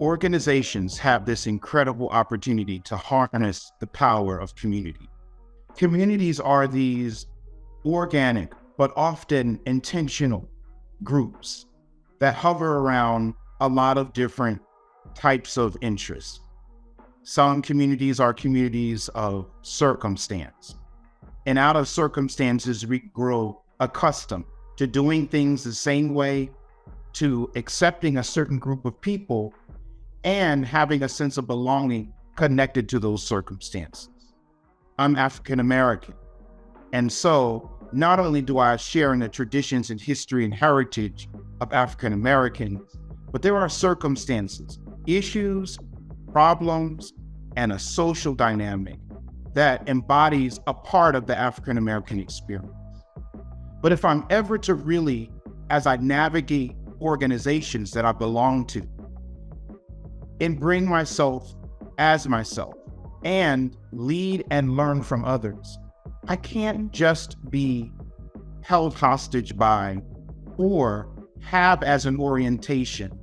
Organizations have this incredible opportunity to harness the power of community. Communities are these organic, but often intentional groups that hover around a lot of different types of interests. Some communities are communities of circumstance. And out of circumstances, we grow accustomed to doing things the same way, to accepting a certain group of people, and having a sense of belonging connected to those circumstances. I'm African American, and so not only do I share in the traditions and history and heritage of African Americans, but there are circumstances, issues, problems, and a social dynamic that embodies a part of the African American experience. But if I'm ever to really, as I navigate organizations that I belong to, and bring myself as myself and lead and learn from others, I can't just be held hostage by or have as an orientation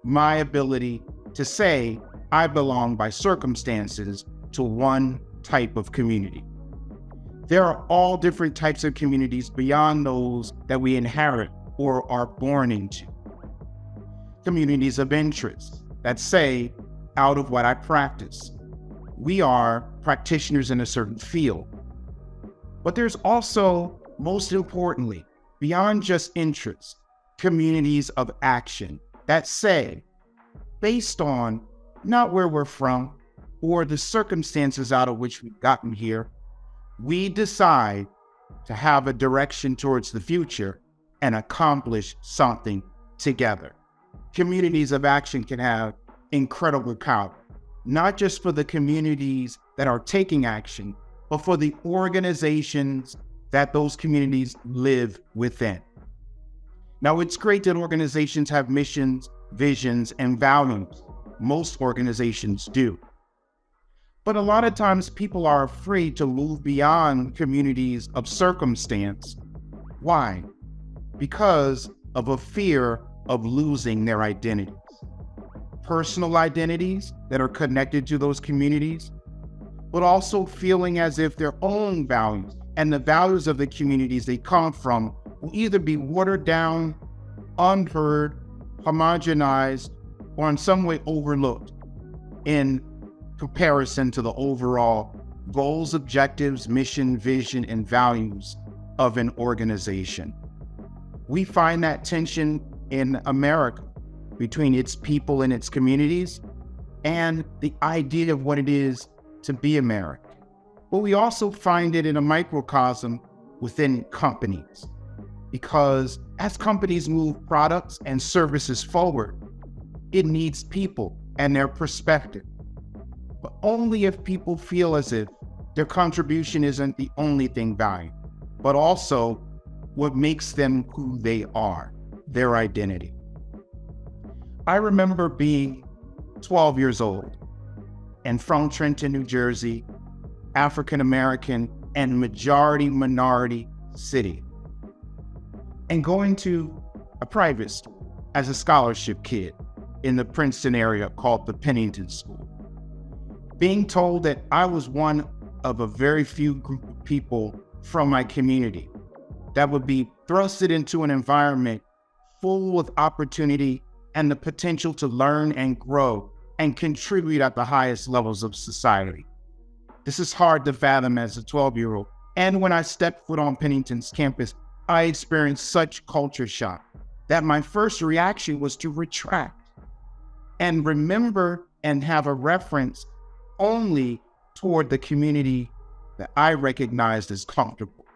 my ability to say I belong by circumstances to one type of community. There are all different types of communities beyond those that we inherit or are born into. Communities of interest that say, out of what I practice, we are practitioners in a certain field. But there's also, most importantly, beyond just interest, communities of action that say, based on not where we're from or the circumstances out of which we've gotten here, we decide to have a direction towards the future and accomplish something together. Communities of action can have incredible power, not just for the communities that are taking action, but for the organizations that those communities live within. Now, it's great that organizations have missions, visions, and values. Most organizations do. But a lot of times people are afraid to move beyond communities of circumstance. Why? Because of a fear of losing their identities. Personal identities that are connected to those communities, but also feeling as if their own values and the values of the communities they come from will either be watered down, unheard, homogenized, or in some way overlooked in comparison to the overall goals, objectives, mission, vision, and values of an organization. We find that tension in America between its people and its communities and the idea of what it is to be American. But we also find it in a microcosm within companies, because as companies move products and services forward, it needs people and their perspective. But only if people feel as if their contribution isn't the only thing valued, but also what makes them who they are, their identity. I remember being 12 years old and from Trenton, New Jersey, African American and majority minority city, and going to a private school as a scholarship kid in the Princeton area called the Pennington School. Being told that I was one of a very few group of people from my community that would be thrusted into an environment full with opportunity and the potential to learn and grow and contribute at the highest levels of society. This is hard to fathom as a 12-year-old. And when I stepped foot on Pennington's campus, I experienced such culture shock that my first reaction was to retract and remember and have a reference only toward the community that I recognized as comfortable.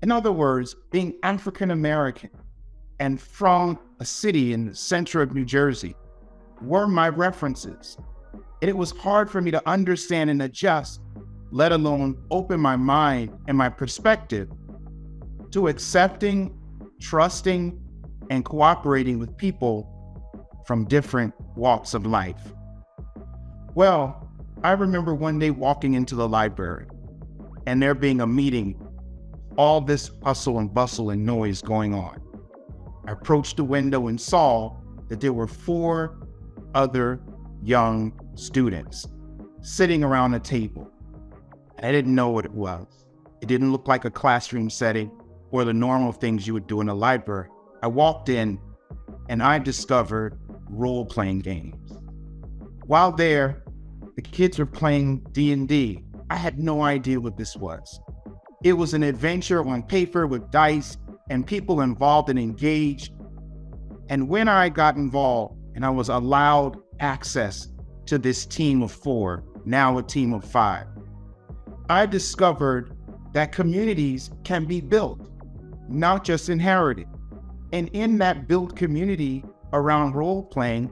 In other words, being African American and from a city in the center of New Jersey were my references. And it was hard for me to understand and adjust, let alone open my mind and my perspective to accepting, trusting, and cooperating with people from different walks of life. Well, I remember one day walking into the library and there being a meeting, all this hustle and bustle and noise going on. I approached the window and saw that there were 4 other young students sitting around a table. I didn't know what it was. It didn't look like a classroom setting or the normal things you would do in a library. I walked in and I discovered role-playing games. While there, the kids were playing D&D. I had no idea what this was. It was an adventure on paper with dice and people involved and engaged. And when I got involved and I was allowed access to this team of 4, now a team of 5, I discovered that communities can be built, not just inherited. And in that built community around role-playing,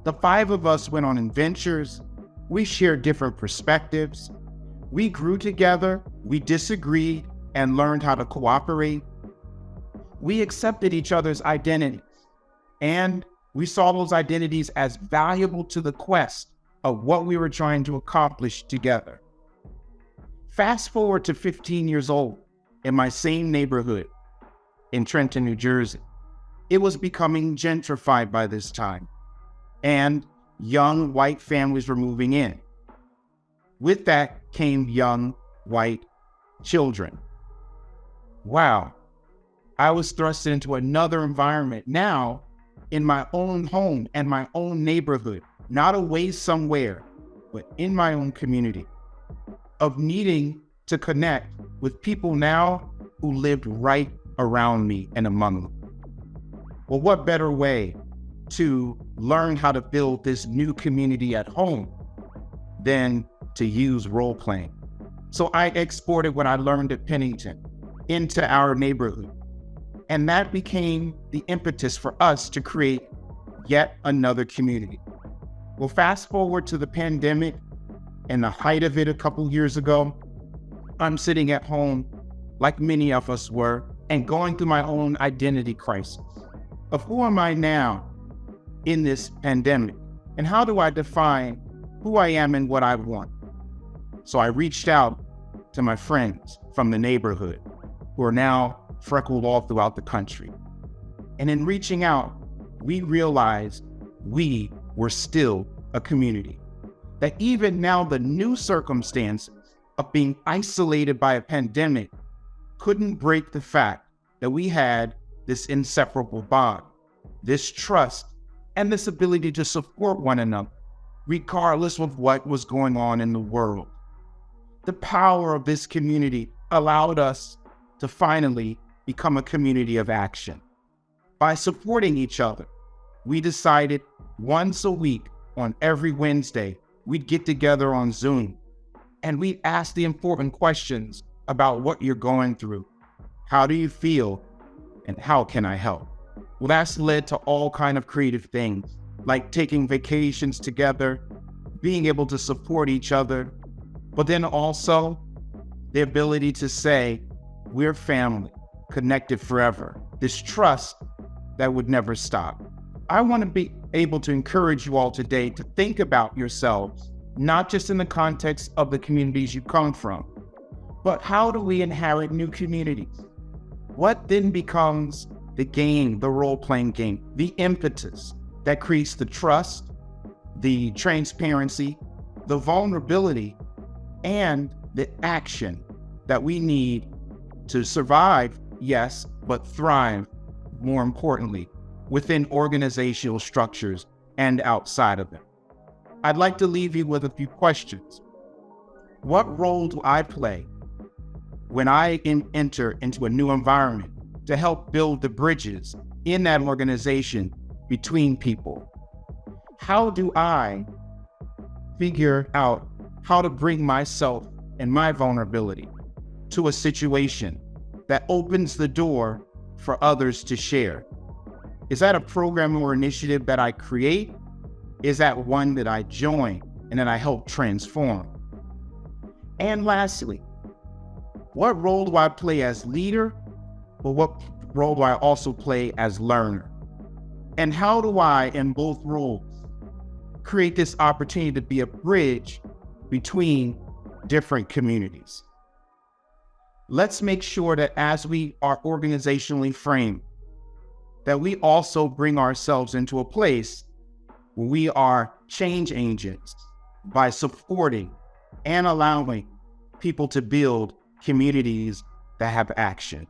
the 5 of us went on adventures. We shared different perspectives. We grew together, we disagreed, and learned how to cooperate. We accepted each other's identities, and we saw those identities as valuable to the quest of what we were trying to accomplish together. Fast forward to 15 years old, in my same neighborhood in Trenton, New Jersey. It was becoming gentrified by this time, and young white families were moving in. With that came young white children. Wow, I was thrust into another environment now in my own home and my own neighborhood, not away somewhere, but in my own community, of needing to connect with people now who lived right around me and among them. Well, what better way to learn how to build this new community at home than to use role-playing? So I exported what I learned at Pennington into our neighborhood. And that became the impetus for us to create yet another community. Well, fast forward to the pandemic and the height of it a couple years ago. I'm sitting at home, like many of us were, and going through my own identity crisis of who am I now in this pandemic? And how do I define who I am and what I want? So I reached out to my friends from the neighborhood who are now freckled all throughout the country. And in reaching out, we realized we were still a community. That even now the new circumstances of being isolated by a pandemic couldn't break the fact that we had this inseparable bond, this trust, and this ability to support one another, regardless of what was going on in the world. The power of this community allowed us to finally become a community of action. By supporting each other, we decided once a week on every Wednesday, we'd get together on Zoom and we'd ask the important questions about what you're going through. How do you feel? And how can I help? Well, that's led to all kinds of creative things, like taking vacations together, being able to support each other, but then also the ability to say, we're family, connected forever. This trust that would never stop. I want to be able to encourage you all today to think about yourselves, not just in the context of the communities you come from, but how do we inherit new communities? What then becomes the game, the role-playing game, the impetus that creates the trust, the transparency, the vulnerability, and the action that we need to survive, yes, but thrive, more importantly, within organizational structures and outside of them. I'd like to leave you with a few questions. What role do I play when I enter into a new environment to help build the bridges in that organization between people? How do I figure out how to bring myself and my vulnerability to a situation that opens the door for others to share? Is that a program or initiative that I create? Is that one that I join and that I help transform? And lastly, what role do I play as leader, but what role do I also play as learner? And how do I, in both roles, create this opportunity to be a bridge between different communities? Let's make sure that as we are organizationally framed, that we also bring ourselves into a place We are change agents by supporting and allowing people to build communities that have action.